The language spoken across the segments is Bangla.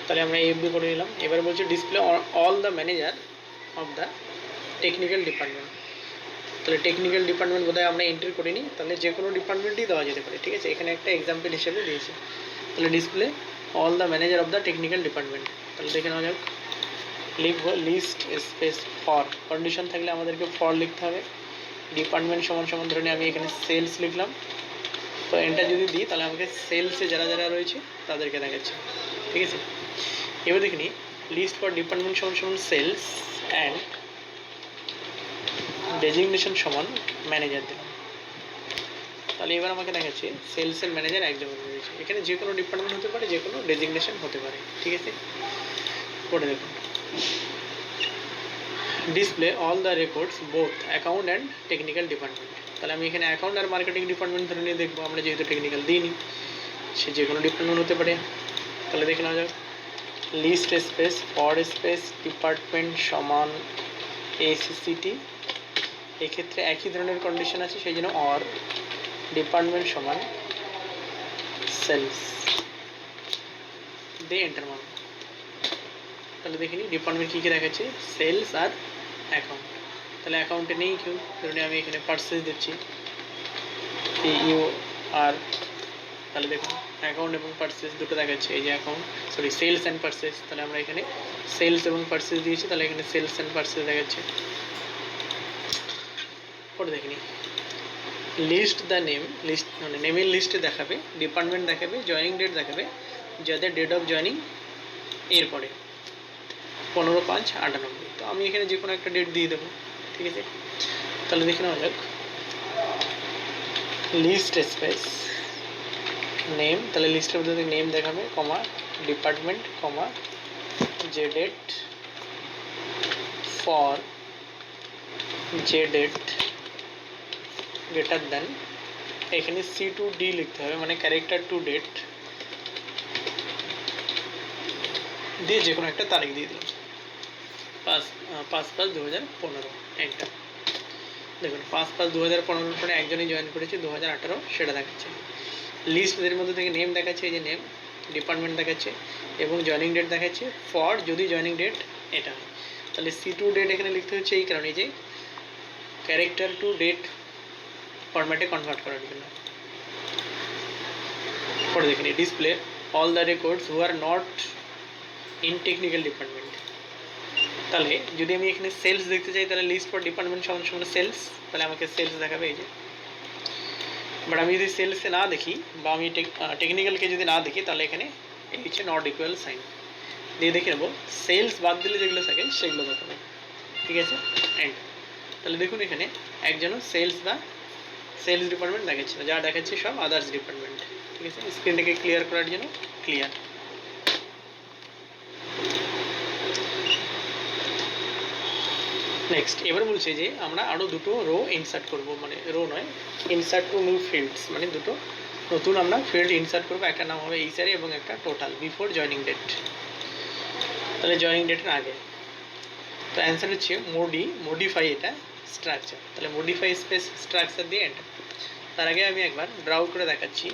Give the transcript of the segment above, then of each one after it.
তাহলে আমরা এই অবধি করে নিলাম। এবার বলছে display all the manager of the technical department. তাহলে টেকনিক্যাল ডিপার্টমেন্ট বোধহয় আমরা এন্ট্রি করিনি, তাহলে যে কোনো ডিপার্টমেন্টই দেওয়া যেতে পারে, ঠিক আছে। এখানে একটা এক্সাম্পল হিসেবে দিয়েছে। তাহলে display all the manager of the technical department, তাহলে দেখে নেওয়া যাক। লিখব লিস্ট স্পেস ফর, কন্ডিশন থাকলে আমাদেরকে ফর লিখতে হবে। ডিপার্টমেন্ট সমান সমান ধরে নিয়ে আমি এখানে সেলস লিখলাম। তো এন্টার যদি দিই তাহলে আমাকে সেলসে যারা যারা রয়েছে তাদেরকে দেখাচ্ছে, ঠিক আছে। এবার দেখে নিই লিস্ট ফর ডিপার্টমেন্ট সমান সমান সেলস অ্যান্ড ডেজিগনেশন সমান ম্যানেজার দিলাম। তাহলে এবার আমাকে দেখাচ্ছে সেলসের ম্যানেজার এক জায়গায় রয়েছে। এখানে যে কোনো ডিপার্টমেন্ট হতে পারে, যে কোনো ডেজিগনেশন হতে পারে, ঠিক আছে। পড়ে দেখুন display all the records both account and technical department. তাহলে আমি এখানে অ্যাকাউন্ট আর মার্কেটিং ডিপার্টমেন্ট ধরে নিয়ে দেখবো, আমরা যেহেতু টেকনিক্যাল দিইনি, সে যে কোনো ডিপার্টমেন্ট হতে পারে। তাহলে দেখে নেওয়া যাক list space for space department সমান এসিসিটি। এক্ষেত্রে একই ধরনের কন্ডিশন আছে, সেই জন্য অর ডিপার্টমেন্ট সমান সেলস দিয়ে এন্টার মারব। তাহলে দেখে নিই ডিপার্টমেন্ট কী কী দেখাচ্ছে, সেলস আর অ্যাকাউন্ট। তাহলে অ্যাকাউন্টে নেই কেউ, ধরুন আমি এখানে পার্সেস দিচ্ছি PUR। তাহলে দেখুন অ্যাকাউন্ট এবং পার্সেস দুটো দেখাচ্ছে, এই যে account sorry sales and purchases. তাহলে আমরা এখানে সেলস এবং পার্সেস দিয়েছি, তাহলে এখানে সেলস অ্যান্ড পার্সেস দেখাচ্ছে। পরে দেখে নিই লিস্ট দ্য নেম, লিস্ট মানে নেমের লিস্টে দেখাবে, ডিপার্টমেন্ট দেখাবে, জয়েনিং ডেট দেখাবে, যাদের ডেট অফ জয়েনিং এরপরে 15/5/98। তো আমি এখানে যে কোনো একটা ডেট দিয়ে দেবো, ঠিক আছে। তাহলে দেখে নেওয়া যাক লিস্ট স্পেস নেম, তাহলে লিস্টের মধ্যে নেম দেখাবে, কমা ডিপার্টমেন্ট, কমা যে ডেট ফর যে ডেট গ্রেটার দেন, এখানে C2D লিখতে হবে, মানে ক্যারেক্টার টু ডেট দিয়ে যে কোনো একটা তারিখ দিয়ে দিলাম, 5/5/2015 এন্টার। দেখুন 5/5/2015 পরে একজনই জয়েন করেছে 2018, সেটা দেখাচ্ছে। লিস্টদের মধ্যে থেকে নেম দেখাচ্ছে, এই যে নেম, ডিপার্টমেন্ট দেখাচ্ছে এবং জয়েনিং ডেট দেখাচ্ছে ফর যদি জয়েনিং ডেট এটা হয়। তাহলে C2 ডেট এখানে লিখতে হচ্ছে এই কারণে যে ক্যারেক্টার টু ডেট ফরম্যাটে কনভার্ট করার জন্য। পরে দেখে নিই display all the records who are not in technical department. তাহলে যদি আমি এখানে সেলস দেখতে চাই, তাহলে লিস্ট ফর ডিপার্টমেন্ট সমান সমান সেলস, তাহলে আমাকে সেলস দেখাবে এই যে। বাট আমি যদি সেলসে না দেখি বা আমি টেকনিক্যালকে যদি না দেখি, তাহলে এখানে এই হচ্ছে নট ইকুয়াল সাইন দিয়ে দেখে নেবো সেলস বাদ দিলে যেগুলো থাকে সেগুলো দেখাবে, ঠিক আছে। অ্যান্ড তাহলে দেখুন এখানে একজনও সেলস বা সেলস ডিপার্টমেন্ট দেখাচ্ছে না, যা দেখাচ্ছে সব আদার্স ডিপার্টমেন্ট, ঠিক আছে। স্ক্রিনটাকে ক্লিয়ার করার জন্য ক্লিয়ার। নেক্সট এবার বলছে যে আমরা আরও দুটো রো ইনসার্ট করব, মানে রো নয়, ইনসার্ট টু নিউ ফিল্ডস, মানে দুটো নতুন আমরা ফিল্ড ইনসার্ট করবো। একটা নাম হবে এইচআরএ এবং একটা টোটাল বিফোর জয়েনিং ডেট, তাহলে জয়েনিং ডেটের আগে। তো অ্যান্সার হচ্ছে মডিফাই এটা স্ট্রাকচার। তাহলে মডিফাই স্পেস স্ট্রাকচার দিয়ে এন্টার। তার আগে আমি একবার ড্রাউ করে দেখাচ্ছি।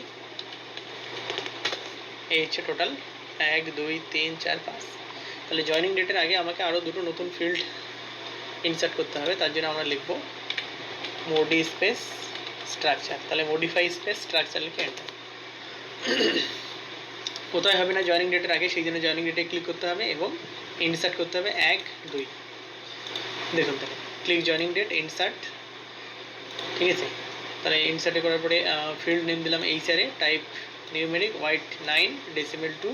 এই হচ্ছে টোটাল 1 2 3 4 5। তাহলে জয়েনিং ডেটের আগে আমাকে আরও দুটো নতুন ফিল্ড ইনসার্ট করতে হবে, তার জন্য আমরা লিখব মোডি স্পেস স্ট্রাকচার। তাহলে মডিফাই স্পেস স্ট্রাকচার লিখে এন্টার। কোথায় হবে না জয়েনিং ডেটের আগে, সেই জন্য জয়েনিং ডেটে ক্লিক করতে হবে এবং ইনসার্ট করতে হবে 1 2। দেখুন তাহলে ক্লিক জয়েনিং ডেট ইনসার্ট, ঠিক আছে। তাহলে ইনসার্টে করার পরে ফিল্ড নেম দিলাম HRA, type numeric, white 9 decimal 2,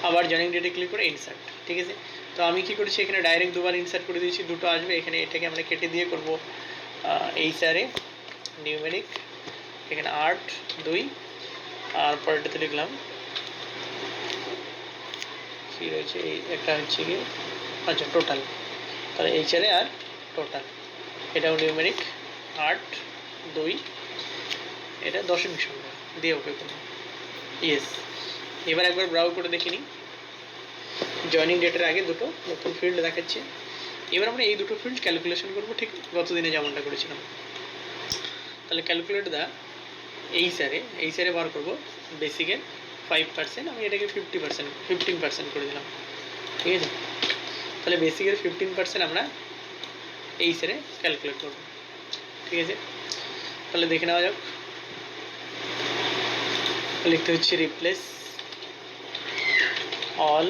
আবার জয়েনিং ডেটে ক্লিক করে ইনসার্ট, ঠিক আছে। তো আমি কী করেছি এখানে ডাইরেক্ট দুবার ইনসার্ট করে দিয়েছি, দুটো আসবে। এখানে এটাকে আমরা কেটে দিয়ে করব এইচআরএ নিউমেরিক, এখানে 8 2, আর পরেরটাতে লিখলাম কী রয়েছে, এই একটা হচ্ছে কি আচ্ছা টোটাল। তাহলে এইচআরএ আর টোটাল, এটাও নিউমেরিক 8 2, এটা দশমিক সংখ্যা দিয়ে ওকে করব, ইয়েস। এবার একবার ব্রাউজ করে দেখে নিই, জয়েনিং ডেটের আগে দুটো নতুন ফিল্ড দেখাচ্ছে। এবার আমরা এই দুটো ফিল্ড ক্যালকুলেশন করবো, ঠিক গতদিনে যেমনটা করেছিলাম। তাহলে ক্যালকুলেট দা এইচআরএ বার করবো বেসিকের 5%, আমি এটাকে 15% করে দিলাম, ঠিক আছে। তাহলে বেসিকের 15% আমরা এই সেরে ক্যালকুলেট করব, ঠিক আছে। তাহলে দেখে নেওয়া যাক। লিখতে হচ্ছে রিপ্লেস অল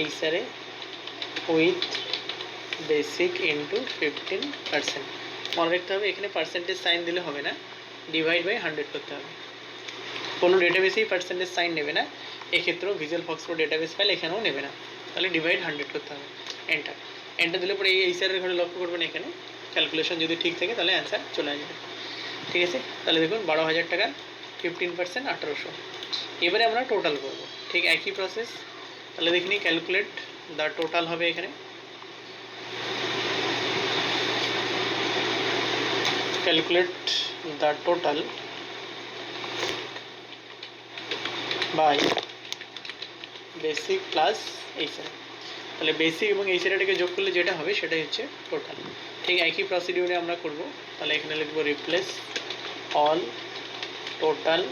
এই সেরে উইথ বেসিক ইন্টু 15%। মনে রাখতে হবে এখানে পার্সেন্টেজ সাইন দিলে হবে না, ডিভাইড বাই 100 করতে হবে। কোনো ডেটাবেসেই পার্সেন্টেজ সাইন নেবে না, এক্ষেত্রেও visual Fox pro database file এখানেও নেবে না। তাহলে ডিভাইড 100 করতে হবে, এন্টার। এন্টার দিলে পরে এই স্যারের ঘরে লক্ষ্য করবেন এখানে ক্যালকুলেশন যদি ঠিক থাকে তাহলে অ্যান্সার চলে আসবে, ঠিক আছে। তাহলে দেখুন 12,000 টাকার 15% 1800। এবারে আমরা টোটাল করব, ঠিক একই প্রসেস। তাহলে দেখিনি ক্যালকুলেট দ্য টোটাল হবে এখানে, calculate the total by basic plus এই স্যার। তাহলে বেসিক এবং এই স্যারটাকে যোগ করলে যেটা হবে সেটাই হচ্ছে টোটাল। ঠিক একই প্রসিডিউরে আমরা করব। তাহলে এখানে লিখব replace all total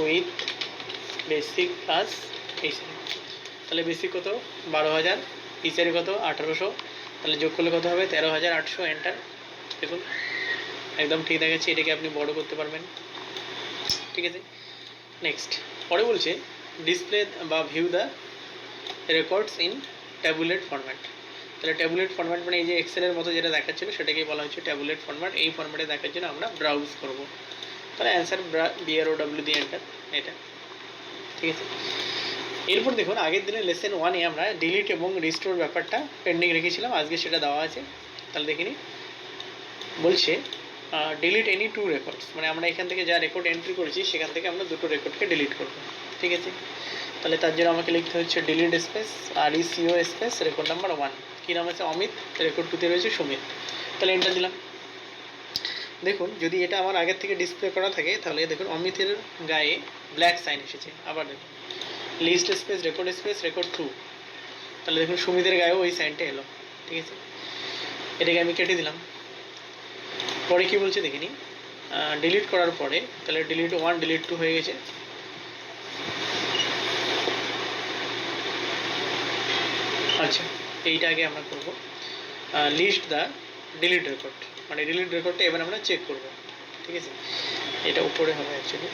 with basic plus এই স্যার। তাহলে বেসিক কত 12,000, এই স্যারে কত 1800, তাহলে যোগ করলে কত হবে 13,800, এন্টার। দেখুন একদম ঠিক দেখাচ্ছে, এটাকে আপনি বড় করতে পারবেন, ঠিক আছে। নেক্সট পরে বলছে ডিসপ্লে বা view the records in tabulate format. তাহলে ট্যাবুলেট ফরম্যাট মানে এই যে এক্সেলের মতো যেটা দেখাচ্ছিল সেটাকেই বলা হচ্ছে ট্যাবুলেট ফরম্যাট। এই ফরম্যাটে দেখার জন্য আমরা ব্রাউজ করব। তাহলে অ্যান্সার BROW দিয়ে এন্টার, এটা ঠিক আছে। এরপর দেখুন আগের দিনে লেসন 1-এ আমরা ডিলিট এবং রিস্টোর ব্যাপারটা পেন্ডিং রেখেছিলাম, আজকে সেটা দেওয়া আছে। তাহলে দেখিনি বলছে ডিলিট এনি 2 রেকর্ডস, মানে আমরা এখান থেকে যা রেকর্ড এন্ট্রি করেছি সেখান থেকে আমরা 2টো রেকর্ডকে ডিলিট করব, ঠিক আছে। তাহলে তার জন্য আমাকে লিখতে হচ্ছে delete space RECO space record number 1, কী নাম আছে অমিত, রেকর্ড 2-তে রয়েছে সুমিত। তাহলে এন্টার দিলাম। দেখুন যদি এটা আমার আগের থেকে ডিসপ্লে করা থাকে তাহলে দেখুন অমিতের গায়ে ব্ল্যাক সাইন এসেছে। আবার দেখুন লিস্ট স্পেস রেকর্ড 2, তাহলে দেখুন সুমিতের গায়েও ওই সাইনটা এলো, ঠিক আছে। এটাকে আমি কেটে দিলাম। পরে কী বলছে দেখিনি ডিলিট করার পরে, তাহলে ডিলিট 1 ডিলিট 2 হয়ে গেছে। আচ্ছা এইটা আগে আমরা করব লিস্ট দ্য ডিলিট রেকর্ড, মানে ডিলিট রেকর্ডটা এবার আমরা চেক করব, ঠিক আছে। এটা উপরে হবে অ্যাকচুয়ালি।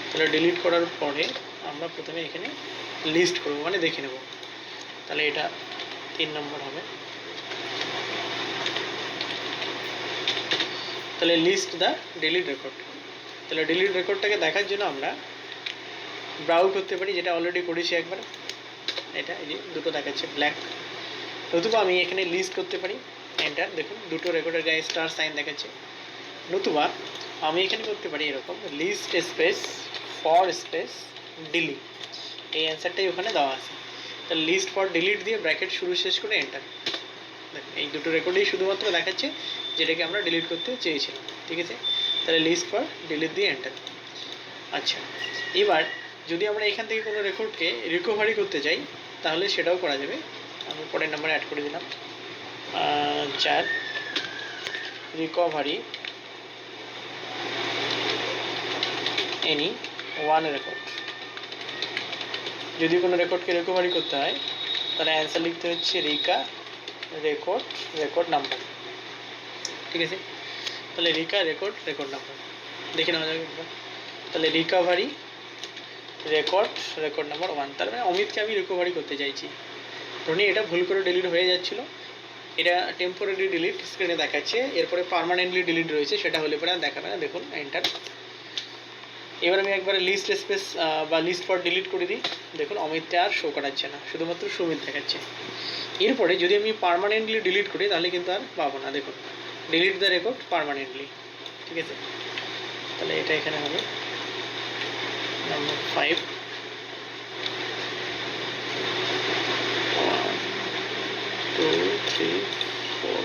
তাহলে ডিলিট করার পরে আমরা প্রথমে এখানে লিস্ট করব, মানে দেখে নেব। তাহলে এটা 3 নম্বর হবে। তাহলে লিস্ট দ্য ডিলিট রেকর্ড। তাহলে ডিলিট রেকর্ডটাকে দেখার জন্য আমরা ব্রাউজ করতে পারি, যেটা অলরেডি করেছি একবার। এটা এই যে 2টো দেখাচ্ছে ব্ল্যাক, নতুবা আমি এখানে লিস্ট করতে পারি, এন্টার। দেখুন 2টো রেকর্ডের গায়ে স্টার সাইন দেখাচ্ছে। নতুবা আমি এখানে করতে পারি এরকম list space for space delete, এই অ্যান্সারটাই ওখানে দেওয়া আছে। তাহলে লিস্ট ফর ডিলিট দিয়ে ব্র্যাকেট শুরু শেষ করে এন্টার। দেখুন এই 2টো রেকর্ডেই শুধুমাত্র দেখাচ্ছে যেটাকে আমরা ডিলিট করতে চেয়েছিলাম, ঠিক আছে। তাহলে লিস্ট ফর ডিলিট দিয়ে এন্টার। আচ্ছা এবার যদি আমরা এখান থেকে কোনো রেকর্ডকে রিকভারি করতে চাই তাহলে সেটাও করা যাবে। আমি পরের নাম্বারে অ্যাড করে দিলাম 4 রিকভারি এনি 1 রেকর্ড। যদি কোনো রেকর্ডকে রিকভারি করতে হয় তাহলে অ্যান্সার লিখতে হচ্ছে রেকর্ড নাম্বার, ঠিক আছে। তাহলে রেকর্ড নাম্বার দেখে নেওয়া যাবে একবার। তাহলে রিকভারি রেকর্ড নাম্বার 1, তার মানে অমিতকে আমি রিকভারি করতে চাইছি। ধরুন এটা ভুল করে ডিলিট হয়ে যাচ্ছিলো, এটা টেম্পোরারি ডিলিট স্ক্রিনে দেখাচ্ছে, এরপরে পার্মানেন্টলি ডিলিট রয়েছে, সেটা হলে পরে আর দেখাবে না। দেখুন এন্টার। এবার আমি একবার লিস্ট স্পেস বা লিস্ট ফর ডিলিট করে দিই। দেখুন অমিতটা আর শো করাচ্ছে না, শুধুমাত্র সুমিত দেখাচ্ছে। এরপরে যদি আমি পার্মানেন্টলি ডিলিট করি তাহলে কিন্তু আর পাবো না। দেখুন ডিলিট দ্য রেকর্ড পার্মানেন্টলি, ঠিক আছে। তাহলে এটা এখানে হবে নাম্বার 5। 1 2 3 4।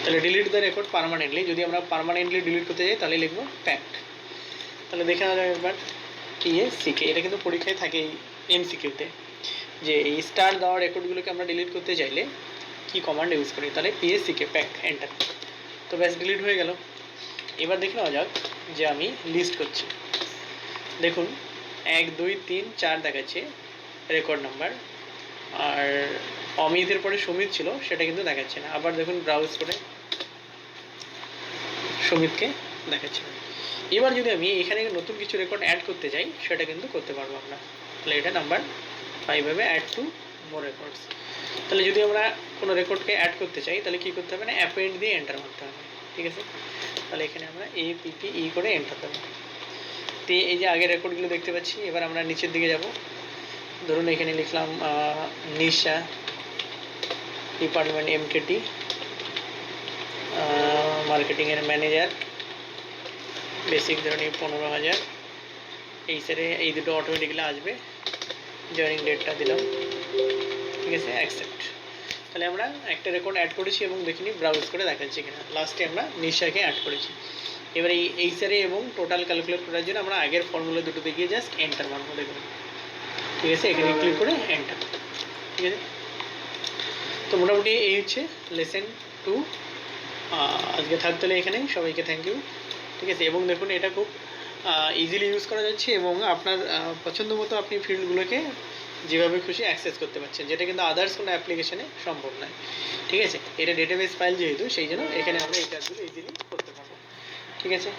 তাহলে ডিলিট দ্য রেকর্ড পার্মানেন্টলি, যদি আমরা পার্মানেন্টলি ডিলিট করতে যাই তাহলে লিখবো প্যাক। তাহলে দেখে নেওয়া যাবে একবার PACK। এটা কিন্তু পরীক্ষায় থাকে MCQতে, যে এই স্টার দেওয়া রেকর্ডগুলোকে আমরা ডিলিট করতে চাইলে কি কমান্ড ইউজ করি। তাহলে PACK প্যাক, এন্টার। তো ব্যাস ডিলিট হয়ে গেল। এবার দেখে নেওয়া যাক যে আমি লিস্ট করছি। দেখুন 1 2 3 4 দেখাচ্ছে রেকর্ড নাম্বার, আর অমিতের পরে সুমিত ছিল সেটা কিন্তু দেখাচ্ছে না। আবার দেখুন ব্রাউজ করে সুমিতকে দেখাচ্ছে না। এবার যদি আমি এখানে নতুন কিছু রেকর্ড অ্যাড করতে চাই সেটা কিন্তু করতে পারবো আমরা। তাহলে এটা নাম্বার 5 হবে, অ্যাড টু মোর রেকর্ডস। তাহলে যদি আমরা কোনো রেকর্ডকে অ্যাড করতে চাই তাহলে কী করতে হবে না, অ্যাপেন্ড দিয়ে এন্টার মারতে হবে, ঠিক আছে। তাহলে এখানে আমরা APPE করে এন্টার দেবো। তো এই যে আগের রেকর্ডগুলো দেখতে পাচ্ছি। এবার আমরা নিচের দিকে যাব। ধরুন এখানে লিখলাম নিশা, ডিপার্টমেন্ট MKT, মার্কেটিংয়ের ম্যানেজার, বেসিক ধরুন 15,000। এই স্যারে এই দুটো অটোমেটিক্যালি আসবে। জয়েনিং ডেটটা দিলাম, ঠিক আছে, অ্যাকসেপ্ট। তাহলে আমরা একটা রেকর্ড অ্যাড করেছি এবং দেখিনি ব্রাউজ করে দেখাচ্ছি কিনা। লাস্টে আমরা নিশাকে অ্যাড করেছি। এবার এই স্যারে এবং টোটাল ক্যালকুলেট করার জন্য আমরা আগের ফর্মুলা দুটো দেখিয়ে জাস্ট এন্টার মারবো, দেখুন, ঠিক আছে। এখানে ক্লিক করে এন্টার, ঠিক আছে। তো মোটামুটি এই হচ্ছে লেসন 2। আজকে থাকতে হলে এখানেই, সবাইকে থ্যাংক ইউ, ঠিক আছে। এবং দেখুন এটা খুব ইজিলি ইউজ করা যাচ্ছে এবং আপনার পছন্দ মতো আপনি ফিল্ডগুলোকে যেভাবে খুশি অ্যাক্সেস করতে পারছেন, যেটা কিন্তু আদার্স কোনো অ্যাপ্লিকেশনে সম্ভব নয়, ঠিক আছে। এটা ডেটাবেস ফাইল যেহেতু, সেই জন্য এখানে আমরা এই কাজগুলো ইজিলি করতে পারবো, ঠিক আছে।